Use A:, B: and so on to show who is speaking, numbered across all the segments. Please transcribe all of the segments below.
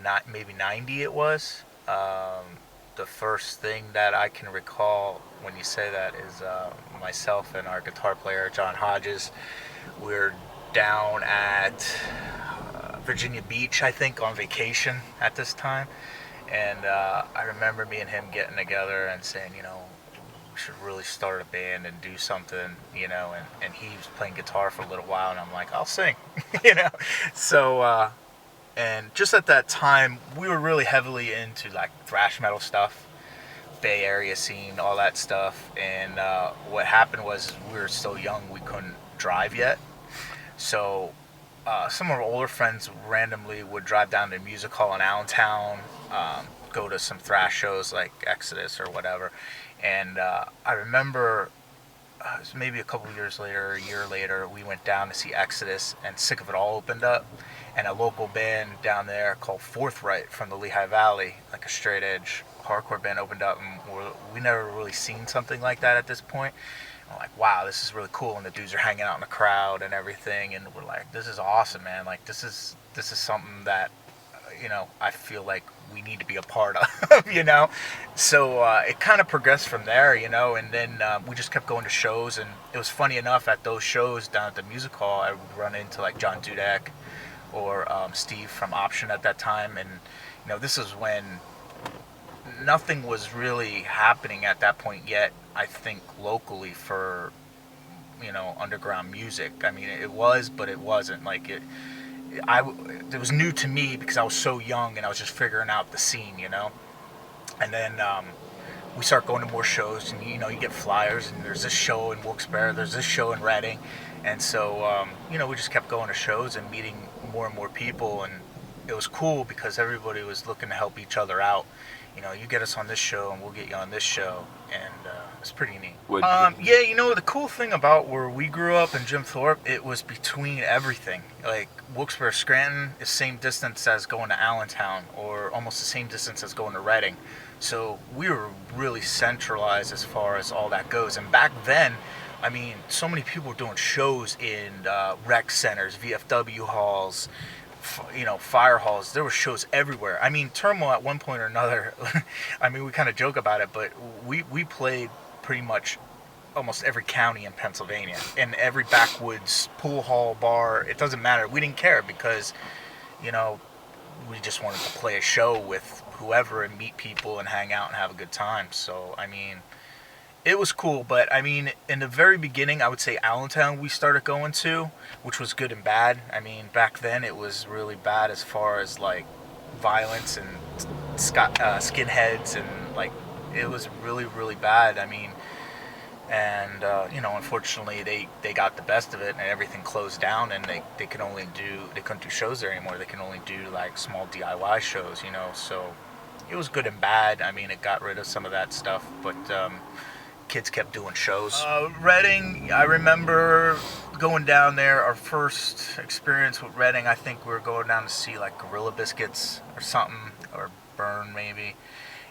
A: not maybe 90 it was. The first thing that I can recall when you say that is myself and our guitar player John Hodges. We're down at Virginia Beach, I think, on vacation at this time, and I remember me and him getting together and saying, we should really start a band and do something, and he was playing guitar for a little while, and I'm like, I'll sing, you know. So and just at that time, we were really heavily into like thrash metal stuff, Bay Area scene, all that stuff. And what happened was we were so young we couldn't drive yet. So some of our older friends randomly would drive down to a music hall in Allentown, go to some thrash shows like Exodus or whatever. And I remember it was maybe a couple of years later, a year later, we went down to see Exodus, and Sick of It All opened up, and a local band down there called Forthright from the Lehigh Valley, like a straight edge hardcore band, opened up, and we never really seen something like that at this point. I'm like, wow, this is really cool, and the dudes are hanging out in the crowd and everything, and we're like, this is awesome, man. Like this is something that I feel like we need to be a part of. So it kind of progressed from there, and then we just kept going to shows, and it was funny enough at those shows down at the music hall, I would run into like John Dudek or Steve from Option at that time, and this is when nothing was really happening at that point yet. I think locally for underground music. I mean, it was, but it wasn't like it. It was new to me because I was so young and I was just figuring out the scene. And then we start going to more shows, and you get flyers, and there's this show in Wilkes-Barre, there's this show in Reading, and so we just kept going to shows and meeting more and more people, and it was cool because everybody was looking to help each other out. You get us on this show, and we'll get you on this show, and it's pretty neat. Yeah, the cool thing about where we grew up in Jim Thorpe, it was between everything. Like Wilkes-Barre, Scranton is same distance as going to Allentown, or almost the same distance as going to Reading. So we were really centralized as far as all that goes. And back then, I mean, so many people were doing shows in rec centers, VFW halls, fire halls. There were shows everywhere. I mean, Turmoil at one point or another, I mean, we kind of joke about it, but we played pretty much almost every county in Pennsylvania, and every backwoods pool hall, bar. It doesn't matter. We didn't care because, you know, we just wanted to play a show with whoever and meet people and hang out and have a good time. So, I mean, it was cool, but I mean, in the very beginning, I would say Allentown we started going to, which was good and bad. I mean, back then it was really bad as far as like violence and skinheads, and like it was really, really bad. I mean, and unfortunately they got the best of it, and everything closed down, and they couldn't do shows there anymore. They can only do like small DIY shows, so it was good and bad. I mean, it got rid of some of that stuff, but kids kept doing shows. Reading, I remember going down there. Our first experience with Reading, I think we were going down to see like Gorilla Biscuits or something, or Burn maybe,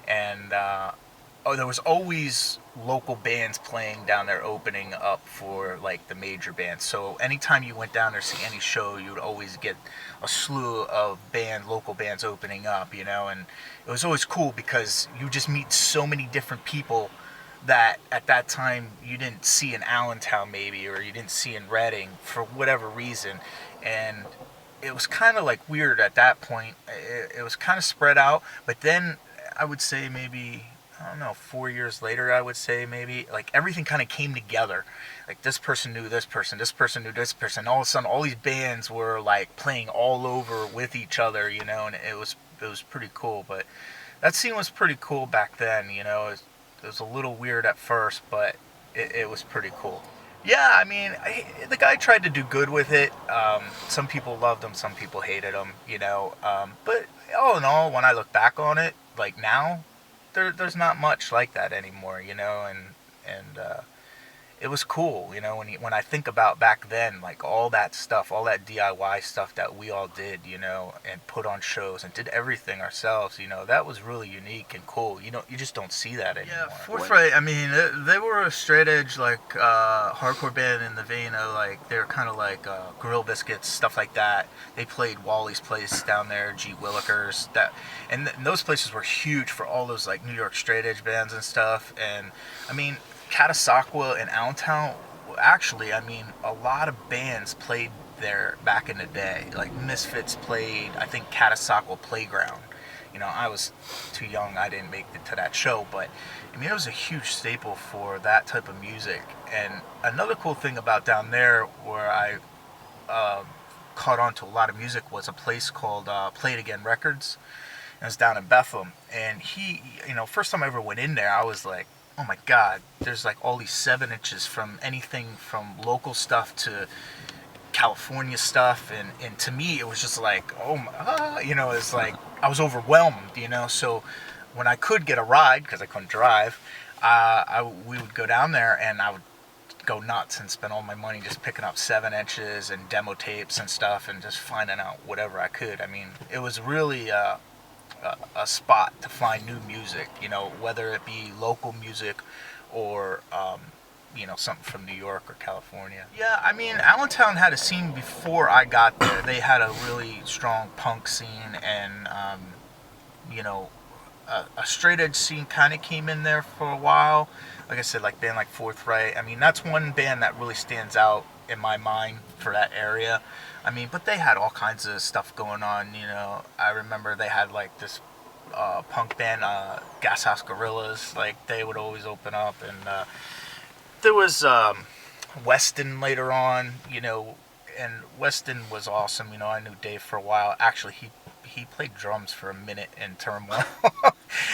A: and there was always local bands playing down there, opening up for like the major bands. So anytime you went down there to see any show, you would always get a slew of local bands opening up, and it was always cool because you just meet so many different people that at that time you didn't see in Allentown maybe, or you didn't see in Reading for whatever reason. And it was kind of like weird at that point. It was kind of spread out, but then I would say maybe, I don't know, 4 years later, I would say maybe, like everything kind of came together. Like this person knew this person knew this person. All of a sudden, all these bands were like playing all over with each other, and it was pretty cool. But that scene was pretty cool back then, It was a little weird at first, but it was pretty cool. Yeah, I mean, the guy tried to do good with it. Some people loved him, some people hated him, But all in all, when I look back on it, like now, there's not much like that anymore, and it was cool, you know, when I think about back then, like all that stuff, all that DIY stuff that we all did, you know, and put on shows and did everything ourselves, you know, that was really unique and cool. You know, you just don't see that anymore.
B: Yeah, Forthright. I mean, they were a straight edge like hardcore band in the vein of like they're kind of like Grill Biscuits, stuff like that. They played Wally's Place down there, G Willikers, and those places were huge for all those like New York straight edge bands and stuff. And I mean, Catasauqua and Allentown, actually, I mean, a lot of bands played there back in the day. Like Misfits played, I think, Catasauqua Playground. You know, I was too young, I didn't make it to that show, but I mean, it was a huge staple for that type of music. And another cool thing about down there where I caught on to a lot of music was a place called Play It Again Records. It was down in Bethlehem. And you know, first time I ever went in there, I was like, oh my God, there's like all these 7 inches from anything from local stuff to California stuff, and to me it was just like, oh my, you know, it's like I was overwhelmed, you know. So when I could get a ride because I couldn't drive, we would go down there and I would go nuts and spend all my money just picking up 7 inches and demo tapes and stuff and just finding out whatever I could. I mean, it was really a spot to find new music, you know, whether it be local music or you know, something from New York or California. Yeah, I mean, Allentown had a scene before I got there. They had a really strong punk scene, and you know, a straight edge scene kind of came in there for a while. Like I said, like band like Forthright. I mean, that's one band that really stands out in my mind for that area. I mean, but they had all kinds of stuff going on. You know, I remember they had like this punk band, Gas House Gorillas. Like they would always open up, and there was Weston later on, you know, and Weston was awesome. You know, I knew Dave for a while. Actually, he played drums for a minute in Turmoil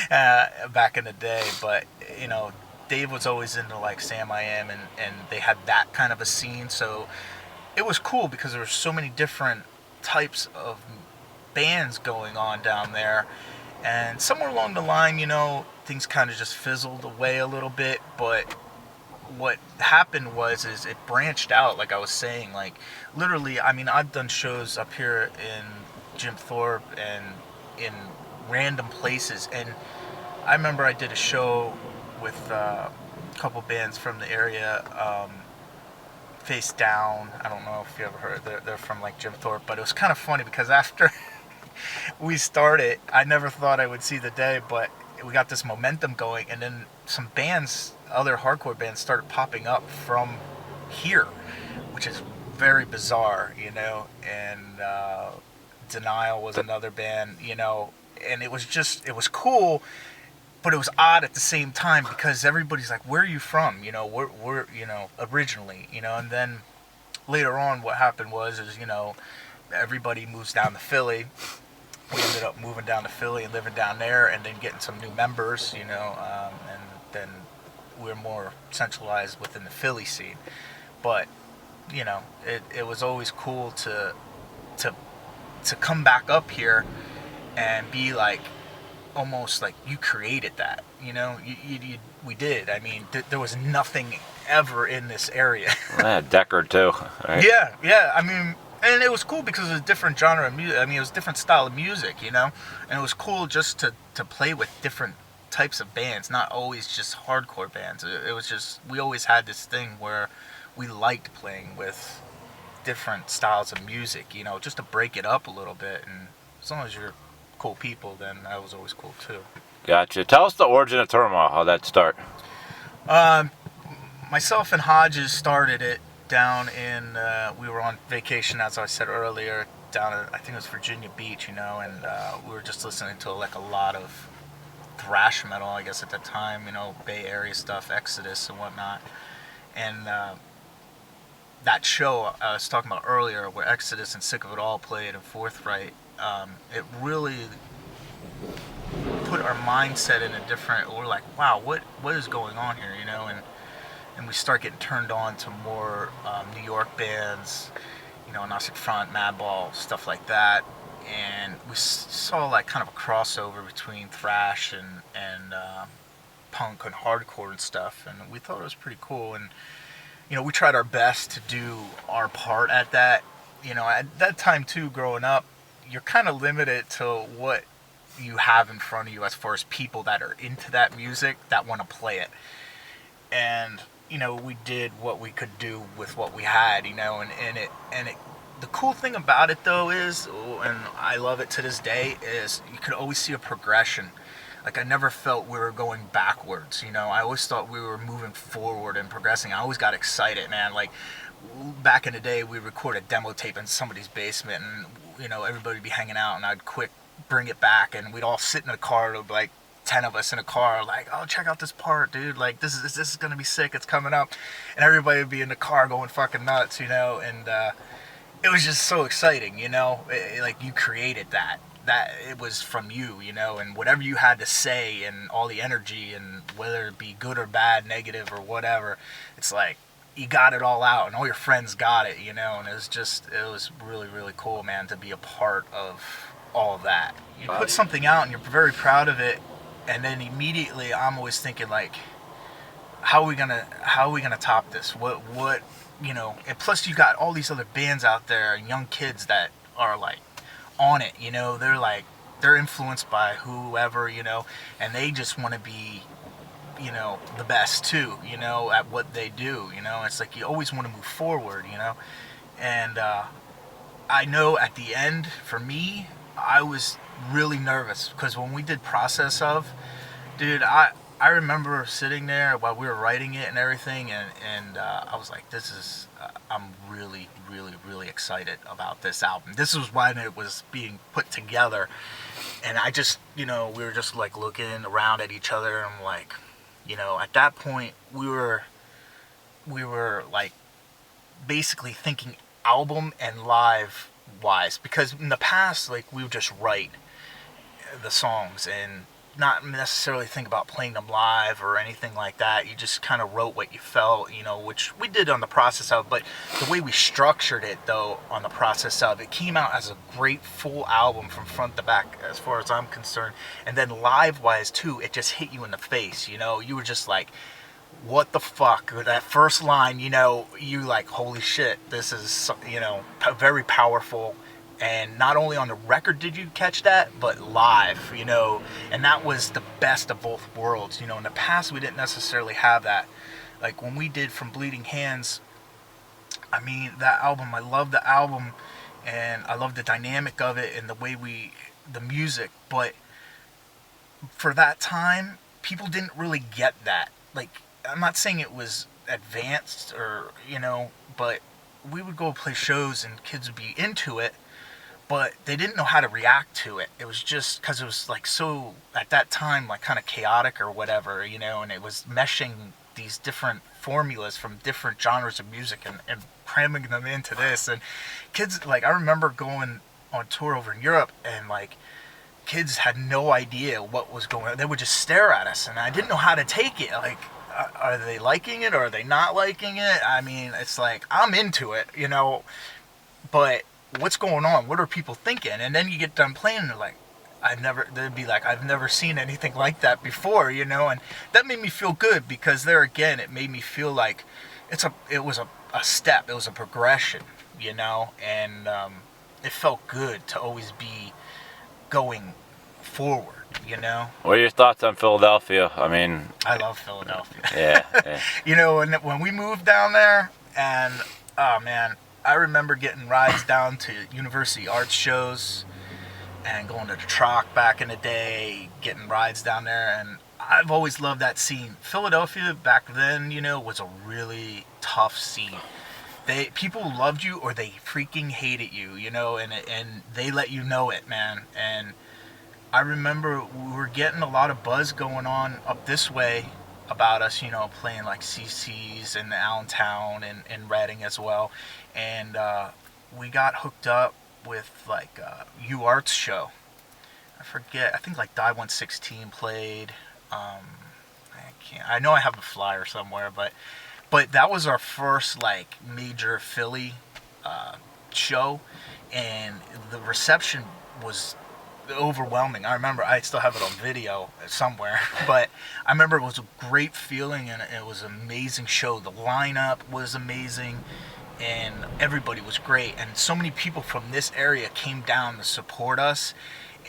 B: back in the day. But, you know, Dave was always into like Sam I Am, and they had that kind of a scene. So it was cool because there were so many different types of bands going on down there. And somewhere along the line, you know, things kind of just fizzled away a little bit, but what happened was it branched out, like I was saying. Like literally, I mean, I've done shows up here in Jim Thorpe and in random places, and I remember I did a show with a couple bands from the area, Face Down. I don't know if you ever heard, they're from like Jim Thorpe, but it was kind of funny because after we started, I never thought I would see the day, but we got this momentum going, and then some bands, other hardcore bands, started popping up from here, which is very bizarre, you know. And Denial was another band, you know, and it was cool, but it was odd at the same time because everybody's like, where are you from, you know, we're you know, originally, you know. And then later on what happened was, you know, everybody moves down to Philly. We ended up moving down to Philly and living down there, and then getting some new members, you know, and then we're more centralized within the Philly scene. But you know, it was always cool to come back up here and be like, almost like you created that, you know. We did. I mean, there was nothing ever in this area.
C: Yeah, Decker too, right?
B: Yeah. I mean, and it was cool because it was a different genre of music. I mean, it was a different style of music, you know. And it was cool just to play with different types of bands, not always just hardcore bands. It was just, we always had this thing where we liked playing with different styles of music, you know, just to break it up a little bit. And as long as you're cool people, then that was always cool too.
C: Gotcha. Tell us the origin of Turmoil. How'd that start?
B: Myself and Hodges started it down in, we were on vacation, as I said earlier, down at, I think it was Virginia Beach, you know, and we were just listening to like a lot of thrash metal, I guess at the time, you know, Bay Area stuff, Exodus and whatnot. And that show I was talking about earlier, where Exodus and Sick of It All played and Forthright, it really put our mindset in a different, we're like, wow, what is going on here, you know. And we start getting turned on to more New York bands, you know, Gnostic Front, Madball, stuff like that. And we saw like kind of a crossover between thrash and punk and hardcore and stuff, and we thought it was pretty cool. And we tried our best to do our part at that. At that time too, growing up, you're kind of limited to what you have in front of you as far as people that are into that music that want to play it. And we did what we could do with what we had, and the cool thing about it though is, and I love it to this day, is you could always see a progression. Like, I never felt we were going backwards. I always thought we were moving forward and progressing. I always got excited, man. Like, back in the day, we recorded demo tape in somebody's basement, and everybody would be hanging out, and I'd quick bring it back, and we'd all sit in a car, like 10 of us in a car, like, oh, check out this part, dude, like, this is gonna be sick, it's coming up. And everybody would be in the car going fucking nuts, and it was just so exciting. Like, you created that it was from you, and whatever you had to say and all the energy, and whether it be good or bad, negative or whatever, it's like you got it all out, and all your friends got it, and it was really, really cool, man, to be a part of all of that. You put something out and you're very proud of it, and then immediately I'm always thinking, like, how are we gonna top this? What and plus you got all these other bands out there and young kids that are like on it, they're influenced by whoever, and they just want to be, the best too, at what they do. It's like you always want to move forward, and I know at the end, for me, I was really nervous, because when we did Process Of, dude, I remember sitting there while we were writing it and everything, and I was like, I'm really, really, really excited about this album. This was when it was being put together, and I just, we were just like looking around at each other, and like, at that point, we were like basically thinking album and live wise, because in the past, like, we would just write the songs and not necessarily think about playing them live or anything like that. You just kind of wrote what you felt, which we did on the Process Of. But the way we structured it, though, on the Process Of, it came out as a great full album from front to back, as far as I'm concerned. And then live-wise, too, it just hit you in the face, You were just like, what the fuck? With that first line, you like, holy shit, this is, very powerful. And not only on the record did you catch that, but live, and that was the best of both worlds. In the past, we didn't necessarily have that. Like, when we did From Bleeding Hands, I mean, that album, I love the album, and I love the dynamic of it and the way the music, but for that time, people didn't really get that. Like, I'm not saying it was advanced or, but we would go play shows and kids would be into it, but they didn't know how to react to it. It was just because it was like so, at that time, like kind of chaotic or whatever, and it was meshing these different formulas from different genres of music and cramming them into this. And kids, like, I remember going on tour over in Europe, and like, kids had no idea what was going on. They would just stare at us, and I didn't know how to take it. Like, are they liking it or are they not liking it? I mean, it's like, I'm into it, but what's going on? What are people thinking? And then you get done playing, and they're like, they'd be like, I've never seen anything like that before, and that made me feel good, because there again, it made me feel like it was a step, it was a progression, and it felt good to always be going forward,
C: What are your thoughts on Philadelphia? I mean,
B: I love Philadelphia.
C: Yeah.
B: When we moved down there, and oh man, I remember getting rides down to University Arts shows and going to the Troc back in the day, getting rides down there, and I've always loved that scene. Philadelphia back then, was a really tough scene. People loved you or they freaking hated you, and they let you know it, man. And I remember we were getting a lot of buzz going on up this way about us, playing like CC's in Allentown and Reading as well. And we got hooked up with like U Arts show. I forget. I think like Die 116 played. I know I have a flyer somewhere, but that was our first like major Philly show, and the reception was overwhelming. I remember I still have it on video somewhere, but I remember it was a great feeling and it was an amazing show. The lineup was amazing and everybody was great, and so many people from this area came down to support us.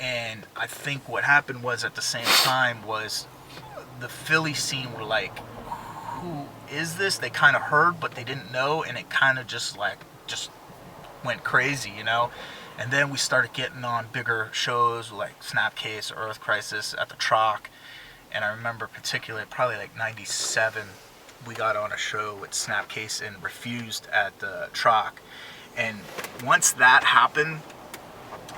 B: And I think what happened was at the same time was the Philly scene were like, who is this? They kind of heard but they didn't know, and it kind of just went crazy, you know. And then we started getting on bigger shows like Snapcase or Earth Crisis at the Troc. And I remember particularly probably like 97, we got on a show with Snapcase and Refused at the Troc. And once that happened,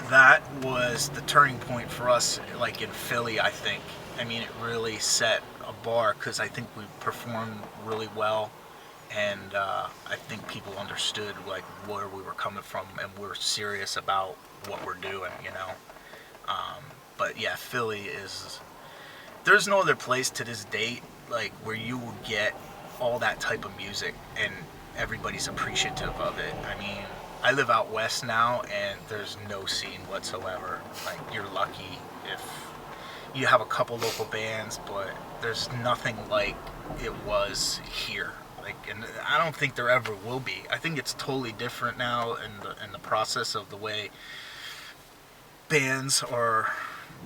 B: that was the turning point for us, like in Philly, I think. I mean, it really set a bar because I think we performed really well. And I think people understood like where we were coming from, and we're serious about what we're doing, you know. But yeah, Philly is. There's no other place to this date like where you will get all that type of music and everybody's appreciative of it. I mean, I live out west now, and there's no scene whatsoever. Like, you're lucky if you have a couple local bands, but there's nothing like it was here. Like, and I don't think there ever will be. I think it's totally different now in the process of the way bands are,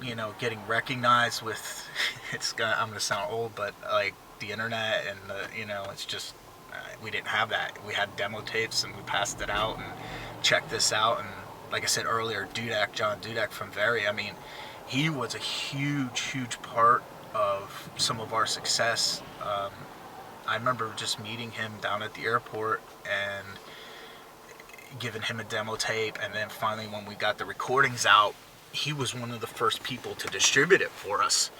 B: you know, getting recognized with. I'm gonna sound old, but like the internet and the, you know, it's just we didn't have that. We had demo tapes and we passed it out and checked this out. And like I said earlier, John Dudek from Very. I mean, he was a huge part of some of our success. I remember just meeting him down at the airport and giving him a demo tape, and then finally when we got the recordings out, he was one of the first people to distribute it for us,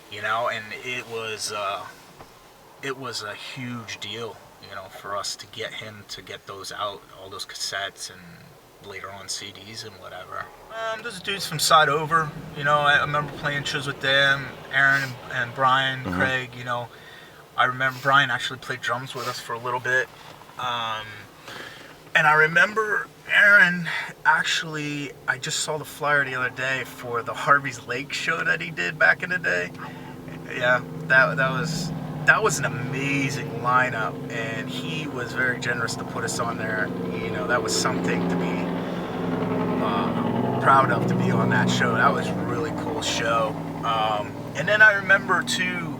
B: you know. And it was a huge deal, you know, for us to get him to get those out, all those cassettes and later on CDs and whatever. Those dudes from Side Over, you know, I remember playing shows with them, Aaron and Brian, Craig, you know. I remember Brian actually played drums with us for a little bit. And I remember Aaron, actually, I just saw the flyer the other day for the Harvey's Lake show that he did back in the day. Yeah, that was an amazing lineup, and he was very generous to put us on there. You know, that was something to be proud of, to be on that show. That was a really cool show. And then I remember too,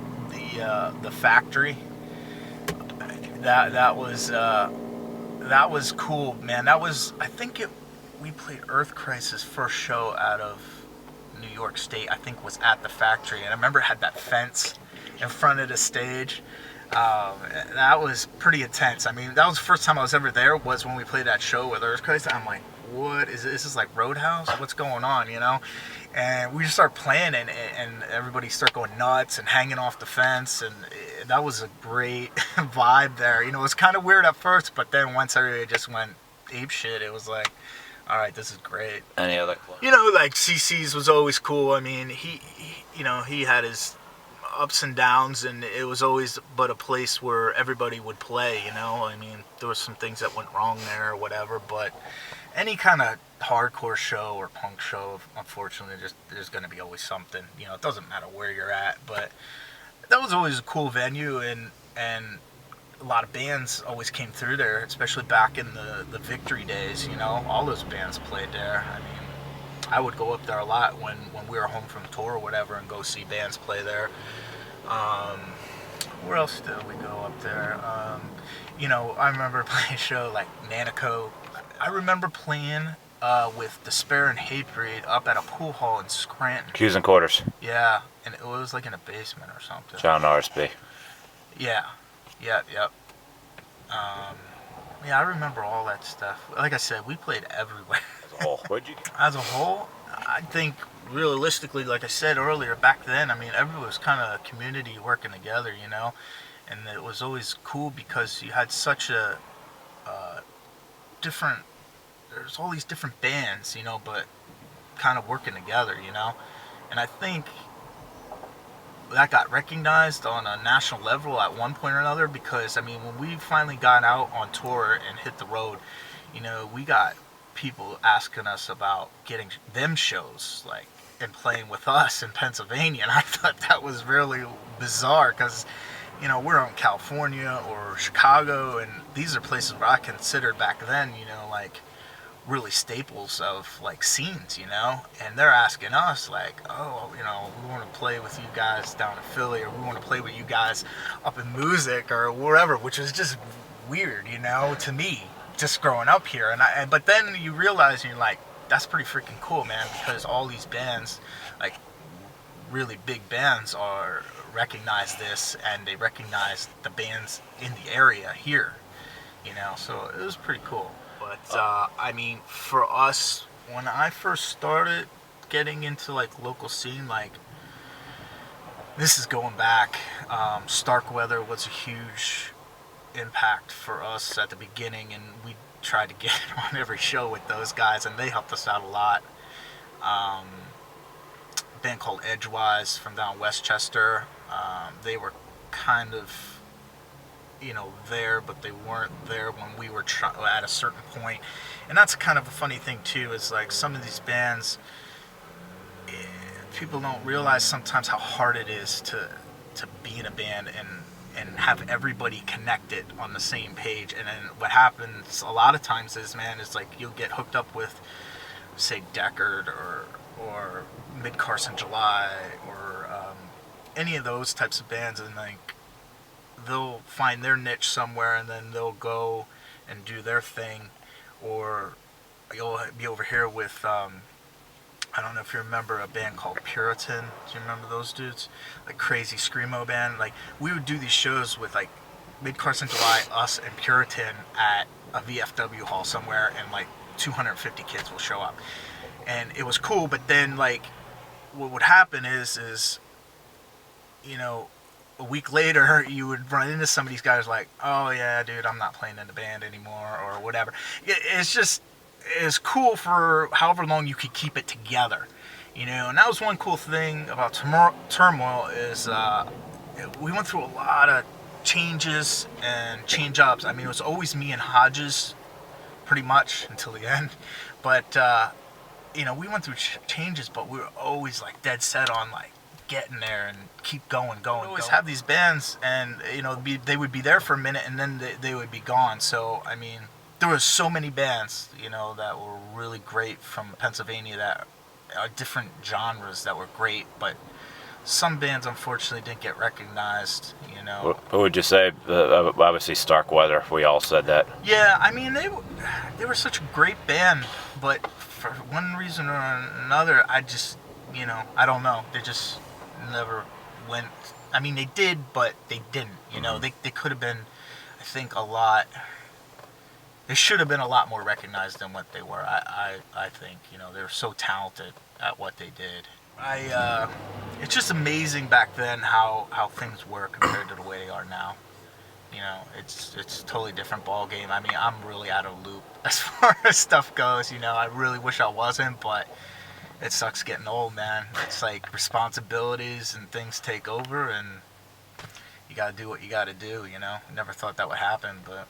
B: the Factory. That was cool, man. That was, I think we played Earth Crisis first show out of New York State. I think was at the Factory, and I remember it had that fence in front of the stage. That was pretty intense. I mean, that was the first time I was ever there, was when we played that show with Earth Crisis. I'm like, what is this? Is like Roadhouse? What's going on, you know? And we just start playing, and everybody start going nuts and hanging off the fence, and that was a great vibe there. You know, it was kind of weird at first, but then once everybody just went ape shit, it was like, all right, this is great.
C: Any other club?
B: You know, like CC's was always cool. I mean, he you know, he had his ups and downs, and it was always but a place where everybody would play, you know. I mean, there was some things that went wrong there or whatever, but any kind of hardcore show or punk show, unfortunately, just there's going to be always something. You know, it doesn't matter where you're at, but that was always a cool venue, and a lot of bands always came through there, especially back in the Victory days. You know, all those bands played there. I mean, I would go up there a lot when we were home from tour or whatever, and go see bands play there. Where else did we go up there? You know, I remember playing a show like Nanico. I remember playing with Despair and Hatebreed up at a pool hall in Scranton.
C: Q's and Quarters.
B: Yeah, and it was like in a basement or something.
C: John RSB.
B: Yeah. Yep. Yeah, I remember all that stuff. Like I said, we played everywhere.
C: As a whole, where'd you go?
B: As a whole, I think realistically, like I said earlier, back then, I mean, everyone was kind of a community working together, you know, and it was always cool because you had such a different. There's all these different bands, you know, but kind of working together, you know, and I think that got recognized on a national level at one point or another, because I mean, when we finally got out on tour and hit the road, you know, we got people asking us about getting them shows, like and playing with us in Pennsylvania. And I thought that was really bizarre because, you know, we're in California or Chicago, and these are places where I considered back then, you know, like really staples of like scenes, you know, and they're asking us like, oh, you know, we want to play with you guys down in Philly, or we want to play with you guys up in Music or wherever, which was just weird, you know, to me, just growing up here. But then you realize, and you're like, that's pretty freaking cool, man, because all these bands, like really big bands, are recognize this, and they recognize the bands in the area here, you know, so it was pretty cool. But I mean, for us, when I first started getting into like local scene, like this is going back, Starkweather was a huge impact for us at the beginning, and we tried to get on every show with those guys, and they helped us out a lot. A band called Edgewise from down Westchester, they were kind of, you know, there, but they weren't there when we were at a certain point. And that's kind of a funny thing too, is like some of these bands, people don't realize sometimes how hard it is to be in a band and have everybody connected on the same page. And then what happens a lot of times is, man, is like you'll get hooked up with, say, Deckard or Mid Carson July or any of those types of bands, and like they'll find their niche somewhere, and then they'll go and do their thing. Or you'll be over here with I don't know if you remember a band called Puritan. Do you remember those dudes? Like crazy screamo band. Like we would do these shows with like Mid Carson July, us, and Puritan at a VFW hall somewhere, and like 250 kids will show up, and it was cool. But then like what would happen is you know, a week later, you would run into some of these guys like, oh yeah, dude, I'm not playing in the band anymore, or whatever. It's cool for however long you could keep it together, you know. And that was one cool thing about Turmoil is we went through a lot of changes and change-ups. I mean, it was always me and Hodges, pretty much, until the end. But, you know, we went through changes, but we were always like dead set on like getting there and keep going. We always have these bands, and you know, they would be there for a minute, and then they would be gone. So I mean, there were so many bands, you know, that were really great from Pennsylvania that are different genres that were great, but some bands unfortunately didn't get recognized, you know.
C: What would you say? Obviously, Starkweather. We all said that.
B: Yeah, I mean, they were such a great band, but for one reason or another, I just, you know, I don't know. They just never went. I mean, they did, but they didn't. You know, they could have been, I think, a lot. They should have been a lot more recognized than what they were. I think, you know, they were so talented at what they did. It's just amazing back then how things were compared to the way they are now. You know, it's a totally different ball game. I mean, I'm really out of loop as far as stuff goes. You know, I really wish I wasn't, but it sucks getting old, man. It's like responsibilities and things take over, and you gotta do what you gotta do. You know, never thought that would happen, but